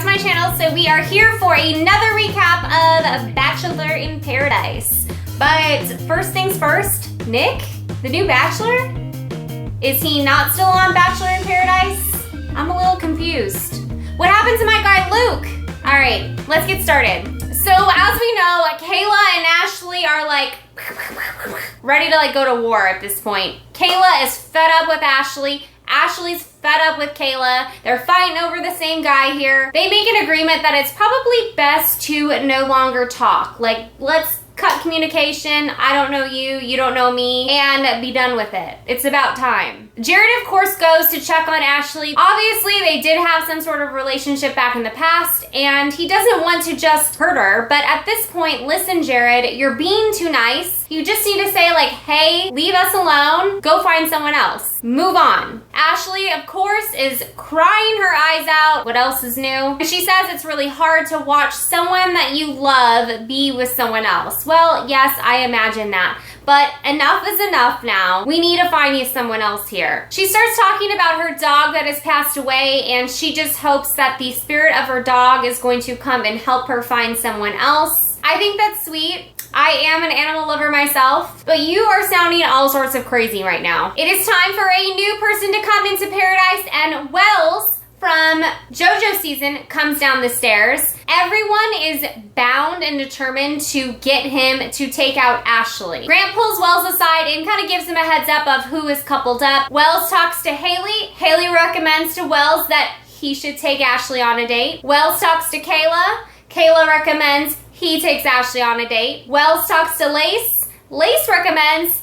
to my channel. So we are here for another recap of Bachelor in Paradise. But first things first, Nick, the new Bachelor? Is he not still on Bachelor in Paradise? I'm a little confused. What happened to my guy Luke? All right, let's get started. So as we know, Caila and Ashley are like ready to go to war at this point. Caila is fed up with Ashley. Ashley's fed up with Caila. They're fighting over the same guy here. They make an agreement that it's probably best to no longer talk. Like, let's cut communication. I don't know you, you don't know me, and be done with it. It's about time. Jared, of course, goes to check on Ashley. Obviously, they did have some sort of relationship back in the past, and he doesn't want to just hurt her. But at this point, listen, Jared, you're being too nice. You just need to say, like, hey, leave us alone. Go find someone else. Move on. Ashley, of course, is crying her eyes out. What else is new? She says it's really hard to watch someone that you love be with someone else. Well, yes, I imagine that. But enough is enough now. We need to find you someone else here. She starts talking about her dog that has passed away, and she just hopes that the spirit of her dog is going to come and help her find someone else. I think that's sweet. I am an animal lover myself, but you are sounding all sorts of crazy right now. It is time for a new person to come into paradise, and Wells from JoJo season comes down the stairs. Everyone is bound and determined to get him to take out Ashley. Grant pulls Wells aside and kind of gives him a heads up of who is coupled up. Wells talks to Haley. Haley recommends to Wells that he should take Ashley on a date. Wells talks to Caila. Caila recommends he takes Ashley on a date. Wells talks to Lace. Lace recommends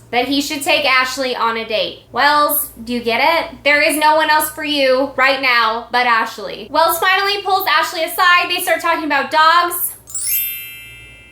that he should take Ashley on a date. Wells, do you get it? There is no one else for you right now but Ashley. Wells finally pulls Ashley aside. They start talking about dogs.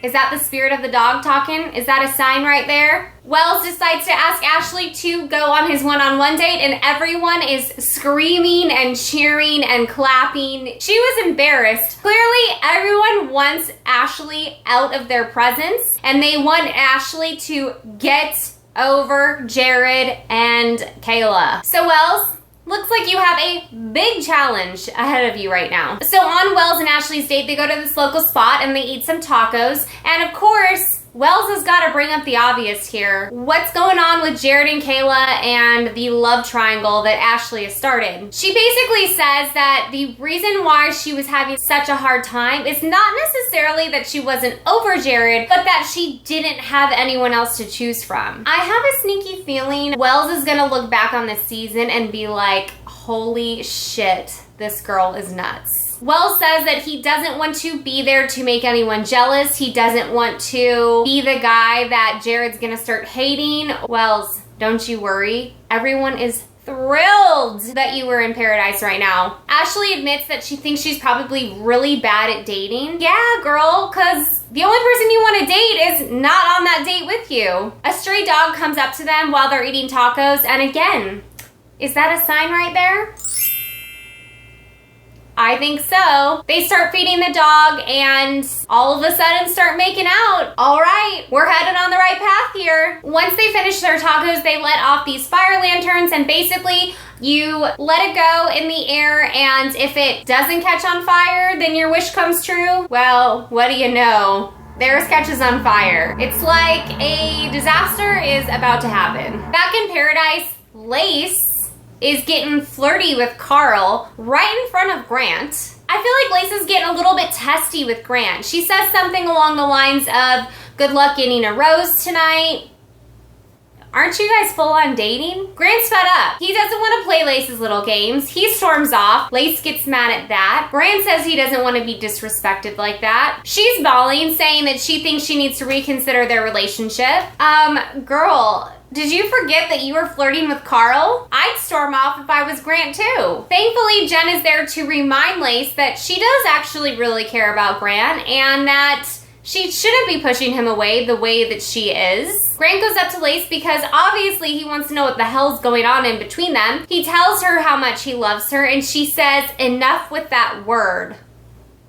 Is that the spirit of the dog talking? Is that a sign right there? Wells decides to ask Ashley to go on his one-on-one date, and everyone is screaming and cheering and clapping. She was embarrassed. Clearly, everyone wants Ashley out of their presence, and they want Ashley to get over Jared and Caila. So Wells, looks like you have a big challenge ahead of you right now. So on Wells and Ashley's date, they go to this local spot and they eat some tacos. And of course, Wells has got to bring up the obvious here. What's going on with Jared and Caila and the love triangle that Ashley has started? She basically says that the reason why she was having such a hard time is not necessarily that she wasn't over Jared, but that she didn't have anyone else to choose from. I have a sneaky feeling Wells is gonna look back on this season and be like, holy shit, this girl is nuts. Wells says that he doesn't want to be there to make anyone jealous. He doesn't want to be the guy that Jared's gonna start hating. Wells, don't you worry. Everyone is thrilled that you were in paradise right now. Ashley admits that she thinks she's probably really bad at dating. Yeah, girl, because the only person you want to date is not on that date with you. A stray dog comes up to them while they're eating tacos, and again, is that a sign right there? I think so. They start feeding the dog and all of a sudden start making out. All right, we're headed on the right path here. Once they finish their tacos, they let off these fire lanterns, and basically you let it go in the air, and if it doesn't catch on fire, then your wish comes true. Well, what do you know? Theirs catches on fire. It's like a disaster is about to happen. Back in paradise, Lace is getting flirty with Carl right in front of Grant. I feel like Lace is getting a little bit testy with Grant. She says something along the lines of, good luck getting a rose tonight. Aren't you guys full on dating? Grant's fed up. He doesn't want to play Lace's little games. He storms off. Lace gets mad at that. Grant says he doesn't want to be disrespected like that. She's bawling, saying that she thinks she needs to reconsider their relationship. Girl, did you forget that you were flirting with Carl? I'd storm off if I was Grant too. Thankfully, Jen is there to remind Lace that she does actually really care about Grant, and that she shouldn't be pushing him away the way that she is. Grant goes up to Lace because obviously he wants to know what the hell's going on in between them. He tells her how much he loves her, and she says, enough with that word.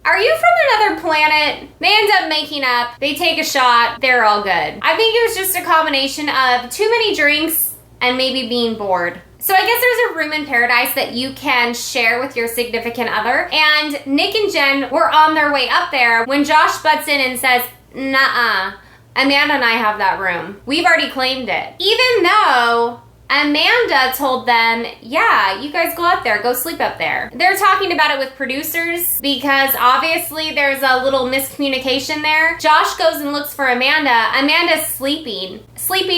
Are you from another planet? They end up making up, they take a shot, they're all good. I think it was just a combination of too many drinks and maybe being bored. So I guess there's a room in paradise that you can share with your significant other. And Nick and Jen were on their way up there when Josh butts in and says, "Nuh-uh, Amanda and I have that room. We've already claimed it." Even though Amanda told them, yeah, you guys go up there, go sleep up there. They're talking about it with producers because obviously there's a little miscommunication there. Josh goes and looks for Amanda. Amanda's sleeping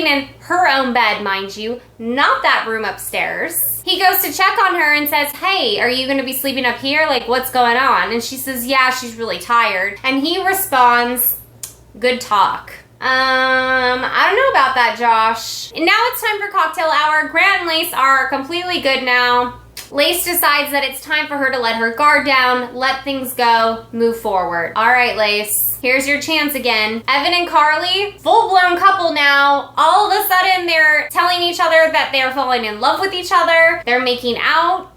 in her own bed, mind you, not that room upstairs. He goes to check on her and says, "Hey, are you gonna be sleeping up here? Like, what's going on?" And she says, "Yeah, she's really tired." And he responds, "Good talk." I don't know about that, Josh. And now it's time for cocktail hour. Grant and Lace are completely good now. Lace decides that it's time for her to let her guard down, let things go, move forward. All right, Lace, here's your chance again. Evan and Carly, full-blown couple now. All of a sudden, they're telling each other that they're falling in love with each other. They're making out.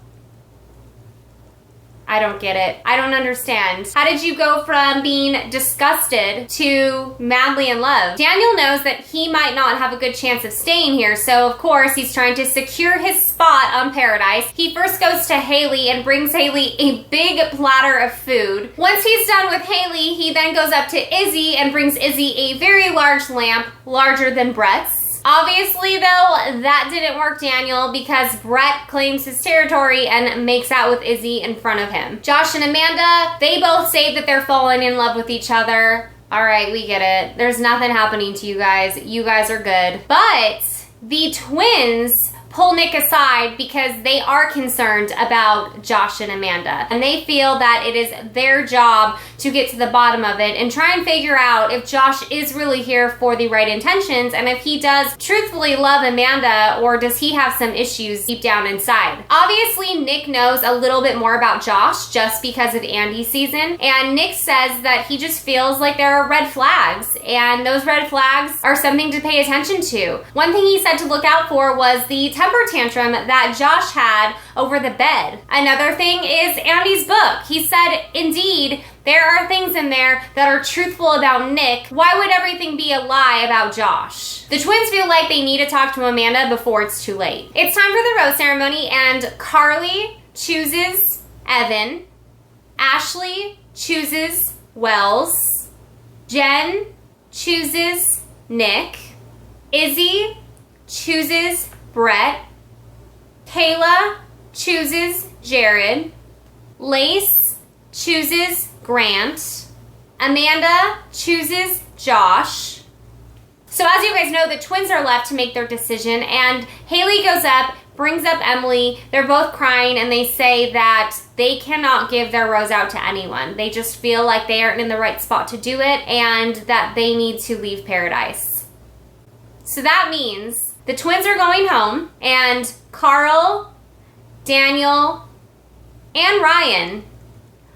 I don't get it. I don't understand. How did you go from being disgusted to madly in love? Daniel knows that he might not have a good chance of staying here, so of course he's trying to secure his spot on Paradise. He first goes to Haley and brings Haley a big platter of food. Once he's done with Haley, he then goes up to Izzy and brings Izzy a very large lamp, larger than Brett's. Obviously, though, that didn't work, Daniel, because Brett claims his territory and makes out with Izzy in front of him. Josh and Amanda, they both say that they're falling in love with each other. All right, we get it. There's nothing happening to you guys. You guys are good. But the twins pull Nick aside because they are concerned about Josh and Amanda. And they feel that it is their job to get to the bottom of it and try and figure out if Josh is really here for the right intentions and if he does truthfully love Amanda or does he have some issues deep down inside. Obviously, Nick knows a little bit more about Josh just because of Andy's season. And Nick says that he just feels like there are red flags and those red flags are something to pay attention to. One thing he said to look out for was the temper tantrum that Josh had over the bed. Another thing is Andy's book. He said, indeed, there are things in there that are truthful about Nick. Why would everything be a lie about Josh? The twins feel like they need to talk to Amanda before it's too late. It's time for the rose ceremony, and Carly chooses Evan. Ashley chooses Wells. Jen chooses Nick. Izzy chooses Brett. Caila chooses Jared. Lace chooses Grant. Amanda chooses Josh. So as you guys know, the twins are left to make their decision, and Haley goes up, brings up Emily. They're both crying, and they say that they cannot give their rose out to anyone. They just feel like they aren't in the right spot to do it, and that they need to leave Paradise. So that means the twins are going home, and Carl, Daniel, and Ryan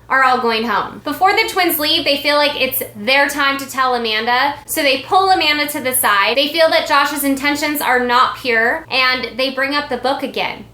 are all going home. Before the twins leave, they feel like it's their time to tell Amanda, so they pull Amanda to the side. They feel that Josh's intentions are not pure, and they bring up the book again.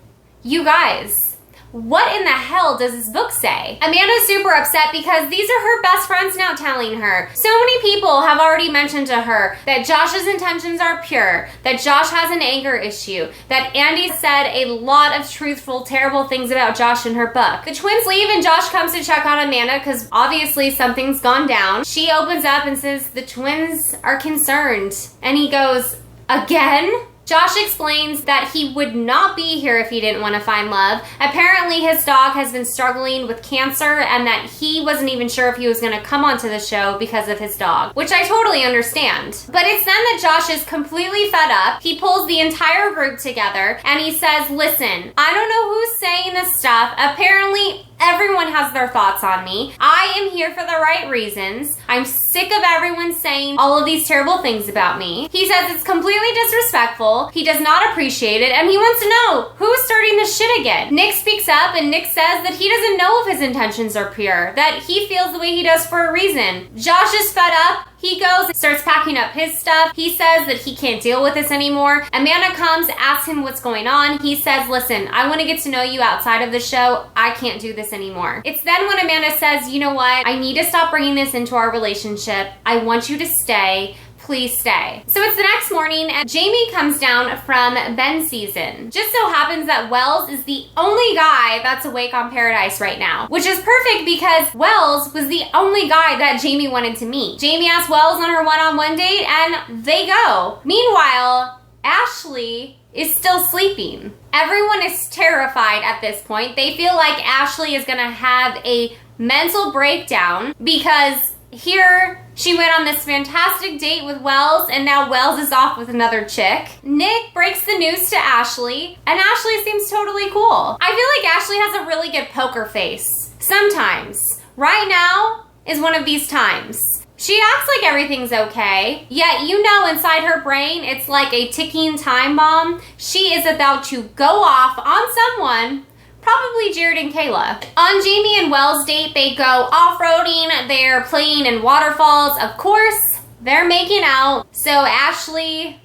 You guys, what in the hell does this book say? Amanda's super upset because these are her best friends now telling her. So many people have already mentioned to her that Josh's intentions are pure, that Josh has an anger issue, that Andy said a lot of truthful, terrible things about Josh in her book. The twins leave and Josh comes to check on Amanda because obviously something's gone down. She opens up and says the twins are concerned. And he goes, again? Josh explains that he would not be here if he didn't want to find love. Apparently his dog has been struggling with cancer and that he wasn't even sure if he was going to come onto the show because of his dog, which I totally understand. But it's then that Josh is completely fed up. He pulls the entire group together and he says, listen, I don't know who's saying this stuff. Apparently everyone has their thoughts on me. I am here for the right reasons. I'm sick of everyone saying all of these terrible things about me. He says it's completely disrespectful. He does not appreciate it, and he wants to know who's starting this shit again. Nick speaks up, and Nick says that he doesn't know if his intentions are pure, that he feels the way he does for a reason. Josh is fed up. He goes and starts packing up his stuff. He says that he can't deal with this anymore. Amanda comes, asks him what's going on. He says, listen, I want to get to know you outside of the show. I can't do this anymore. It's then when Amanda says, you know what? I need to stop bringing this into our relationship. I want you to stay. please stay. So it's the next morning and Jamie comes down from Ben's season. Just so happens that Wells is the only guy that's awake on Paradise right now, which is perfect because Wells was the only guy that Jamie wanted to meet. Jamie asked Wells on her one-on-one date and they go. Meanwhile, Ashley is still sleeping. Everyone is terrified at this point. They feel like Ashley is gonna have a mental breakdown because here she went on this fantastic date with Wells and now Wells is off with another chick. Nick breaks the news to Ashley and Ashley seems totally cool. I feel like Ashley has a really good poker face. Sometimes. Right now is one of these times. She acts like everything's okay, yet you know inside her brain it's like a ticking time bomb. She is about to go off on someone, probably Jared and Caila. On Jamie and Wells' date, they go off-roading, they're playing in waterfalls. Of course, they're making out. So Ashley,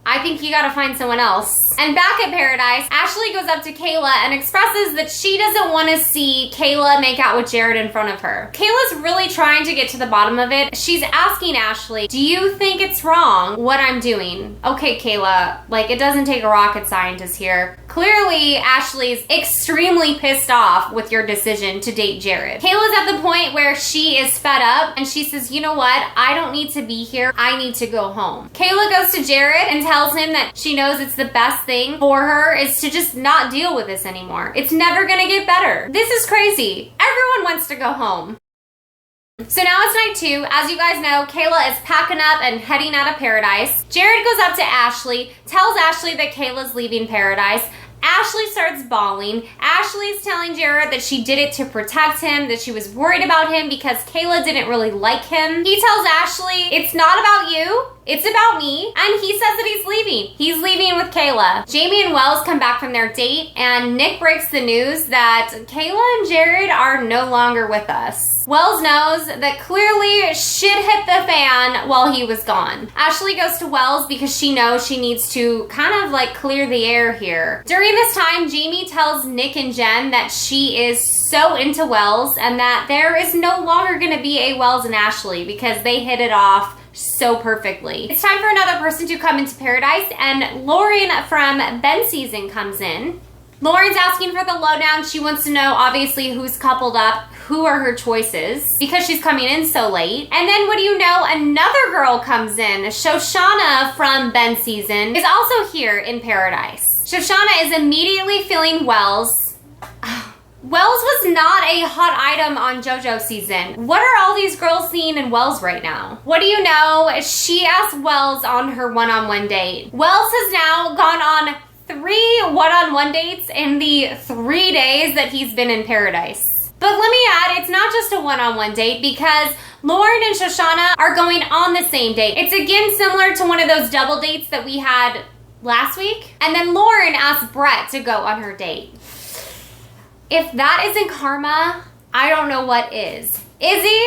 I think you gotta find someone else. And back at Paradise, Ashley goes up to Caila and expresses that she doesn't want to see Caila make out with Jared in front of her. Kayla's really trying to get to the bottom of it. She's asking Ashley, do you think it's wrong what I'm doing? Okay, Caila, like it doesn't take a rocket scientist here. Clearly, Ashley's extremely pissed off with your decision to date Jared. Kayla's at the point where she is fed up and she says, you know what? I don't need to be here. I need to go home. Caila goes to Jared and tells him that she knows it's the best thing for her is to just not deal with this anymore. It's never gonna get better. This is crazy. Everyone wants to go home. So now it's night 2. As you guys know, Caila is packing up and heading out of Paradise. Jared goes up to Ashley, tells Ashley that Kayla's leaving Paradise. Ashley starts bawling. Ashley's telling Jared that she did it to protect him, that she was worried about him because Caila didn't really like him. He tells Ashley, it's not about you, it's about me. And he says that he's leaving. He's leaving with Caila. Jamie and Wells come back from their date and Nick breaks the news that Caila and Jared are no longer with us. Wells knows that clearly shit hit the fan while he was gone. Ashley goes to Wells because she knows she needs to kind of like clear the air here. During this time, Jamie tells Nick and Jen that she is so into Wells and that there is no longer going to be a Wells and Ashley because they hit it off so perfectly. It's time for another person to come into Paradise and Lauren from Ben's season comes in. Lauren's asking for the lowdown. She wants to know obviously who's coupled up, who are her choices because she's coming in so late. And then what do you know, another girl comes in. Shoshana from Ben's season is also here in Paradise. Shoshana is immediately feeling Wells. Wells was not a hot item on JoJo season. What are all these girls seeing in Wells right now? What do you know? She asked Wells on her one-on-one date. Wells has now gone on 3 one-on-one dates in the 3 days that he's been in Paradise. But let me add, it's not just a one-on-one date because Lauren and Shoshana are going on the same date. It's again similar to one of those double dates that we had last week. And then Lauren asked Brett to go on her date. If that isn't karma, I don't know what is. Izzy,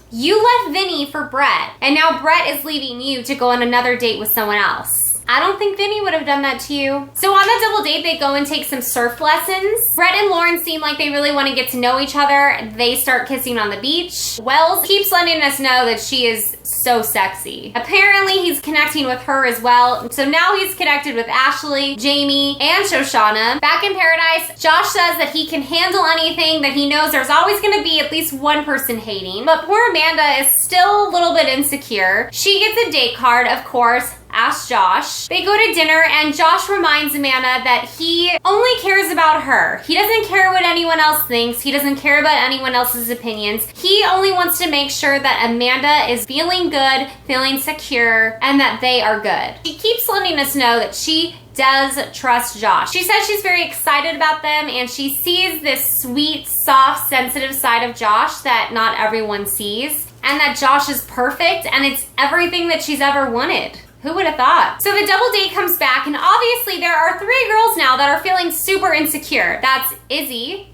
you left Vinny for Brett, and now Brett is leaving you to go on another date with someone else. I don't think Vinny would have done that to you. So on the double date, they go and take some surf lessons. Brett and Lauren seem like they really want to get to know each other. They start kissing on the beach. Wells keeps letting us know that she is so sexy. Apparently, he's connecting with her as well. So now he's connected with Ashley, Jamie, and Shoshana. Back in Paradise, Josh says that he can handle anything, that he knows there's always going to be at least one person hating. But poor Amanda is still a little bit insecure. She gets a date card, of course. Ask Josh. They go to dinner and Josh reminds Amanda that he only cares about her. He doesn't care what anyone else thinks. He doesn't care about anyone else's opinions. He only wants to make sure that Amanda is feeling good, feeling secure, and that they are good. She keeps letting us know that she does trust Josh. She says she's very excited about them and she sees this sweet, soft, sensitive side of Josh that not everyone sees, and that Josh is perfect and it's everything that she's ever wanted. Who would have thought? So the double date comes back and obviously there are 3 girls now that are feeling super insecure. That's Izzy,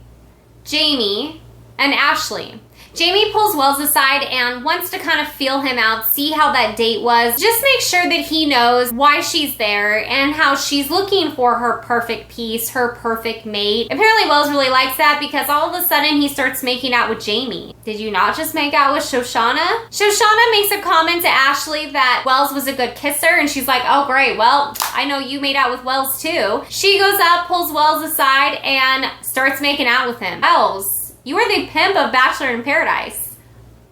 Jamie, and Ashley. Jamie pulls Wells aside and wants to kind of feel him out, see how that date was. Just make sure that he knows why she's there and how she's looking for her perfect piece, her perfect mate. Apparently Wells really likes that because all of a sudden he starts making out with Jamie. Did you not just make out with Shoshana? Shoshana makes a comment to Ashley that Wells was a good kisser, and she's like, oh great, well, I know you made out with Wells too. She goes up, pulls Wells aside, and starts making out with him. Wells, you are the pimp of Bachelor in Paradise.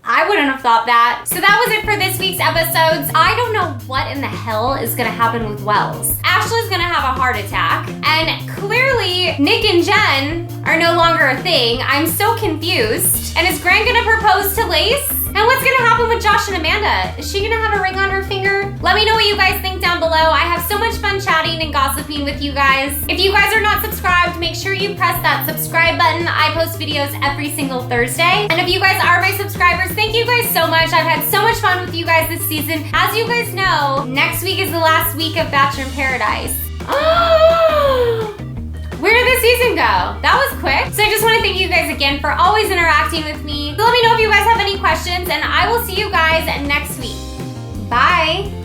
I wouldn't have thought that. So that was it for this week's episodes. I don't know what in the hell is gonna happen with Wells. Ashley's gonna have a heart attack, and clearly Nick and Jen are no longer a thing. I'm so confused. And is Grant gonna propose to Lace? And what's gonna happen with Josh and Amanda? Is she gonna have a ring on her finger? Let me know what you guys think down below. I have so much fun chatting and gossiping with you guys. If you guys are not subscribed, make sure you press that subscribe button. I post videos every single Thursday. And if you guys are my subscribers, thank you guys so much. I've had so much fun with you guys this season. As you guys know, next week is the last week of Bachelor in Paradise. Where did the season go? That was quick. So I just want to thank you guys again for always interacting with me. So let me know if you guys have any questions, and I will see you guys next week. Bye.